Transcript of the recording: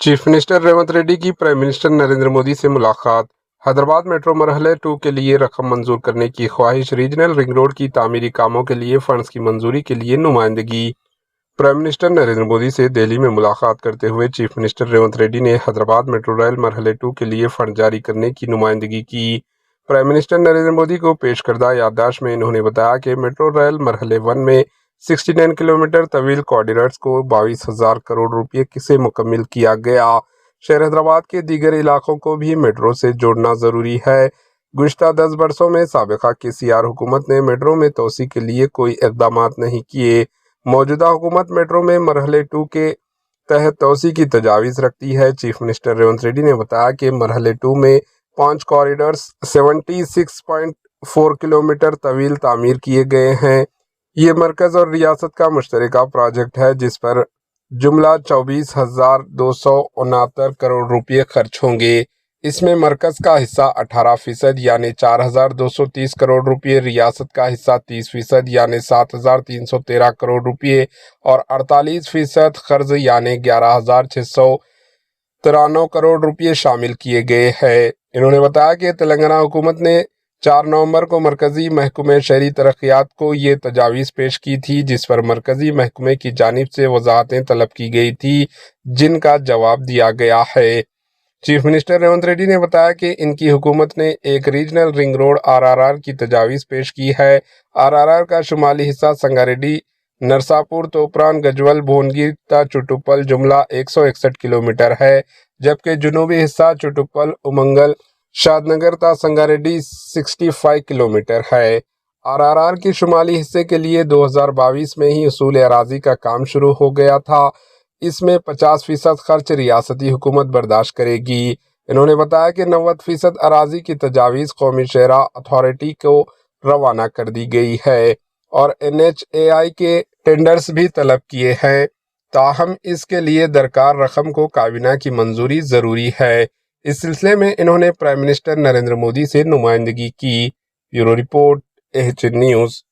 Chief minister Revanth Reddy की prime minister Narendra Modi से मुलाकात। हैदराबाद मेट्रो मरहले 2 के लिए रकम मंजूर करने की ख्वाहिश। रीजनल रिंग रोड की तामीरी कामों के लिए फंड्स की मंजूरी के लिए नुमाइंदगी। प्राइम मिनिस्टर नरेंद्र मोदी से दिल्ली में मुलाकात करते हुए चीफ मिनिस्टर रेवंत रेड्डी ने हैदराबाद मेट्रो रेल मरहले 2 के लिए फंड जारी करने की नुमाइंदगी की। प्राइम मिनिस्टर नरेंद्र मोदी को पेश करदा याददाश्त में इन्होंने बताया कि मेट्रो रेल मरहले 1 में 69 किलोमीटर तवील कॉरिडोर्स को 22,000 करोड़ रुपये से मुकम्मल किया गया। शहर हैदराबाद के दीगर इलाकों को भी मेट्रो से जोड़ना ज़रूरी है। गुज़िश्ता 10 बरसों में साबिका केसीआर हुकूमत ने मेट्रो में तोसी के लिए कोई इक़दाम नहीं किए। मौजूदा हुकूमत मेट्रो में मरहले 2 के तहत तोसी की तजावीज़ रखती है। चीफ मिनिस्टर रेवंत रेड्डी ने बताया कि मरहले 2 में 5 कॉरिडोर्स 76.4 किलोमीटर तवील तामीर किए गए हैं। ये मरकज़ और रियासत का मुश्तरका प्रोजेक्ट है जिस पर जुमला 24,269 करोड़ रुपये खर्च होंगे। इसमें मरकज़ का हिस्सा 18% यानी 4,230 करोड़ रुपये, रियासत का हिस्सा 30% यानी 7,313 करोड़ रुपये और 48% खर्च यानी 11,693 करोड़ रुपये शामिल किए गए हैं। इन्होंने बताया कि तेलंगाना हुकूमत ने 4 नवंबर को मरकज़ी महकमे शहरी तरक्यात को ये तजावीज़ पेश की थी, जिस पर मरकज़ी महकमे की जानिब से वजाहतें तलब की गई थी, जिनका जवाब दिया गया है। चीफ मिनिस्टर रेवंत रेड्डी ने बताया कि इनकी हुकूमत ने एक रीजनल रिंग रोड RRR की तजावीज़ पेश की है। RRR का शुमाली हिस्सा संगारेड्डी, नरसापुर, तोपरान, गजवल, भोनगिर ता चुटुपल जुमला 161 किलोमीटर है, जबकि जुनूबी हिस्सा चुटुपल, उमंगल, शादनगर ता संगारेड्डी 65 किलोमीटर है। RRR के शुमाली हिस्से के लिए 2022 में ही उसूल अराजी का काम शुरू हो गया था। इसमें 50% खर्च रियासती हुकूमत बर्दाश्त करेगी। इन्होंने बताया कि 90% अराजी की तजावीज़ कौमी शहरा अथॉरिटी को रवाना कर दी गई है और NHAI के टेंडर्स भी तलब किए हैं। ताहम इसके लिए दरकार रकम को काबीना की मंजूरी ज़रूरी है। इस सिलसिले में इन्होंने प्राइम मिनिस्टर नरेंद्र मोदी से नुमाइंदगी की। Bureau report, AHN news.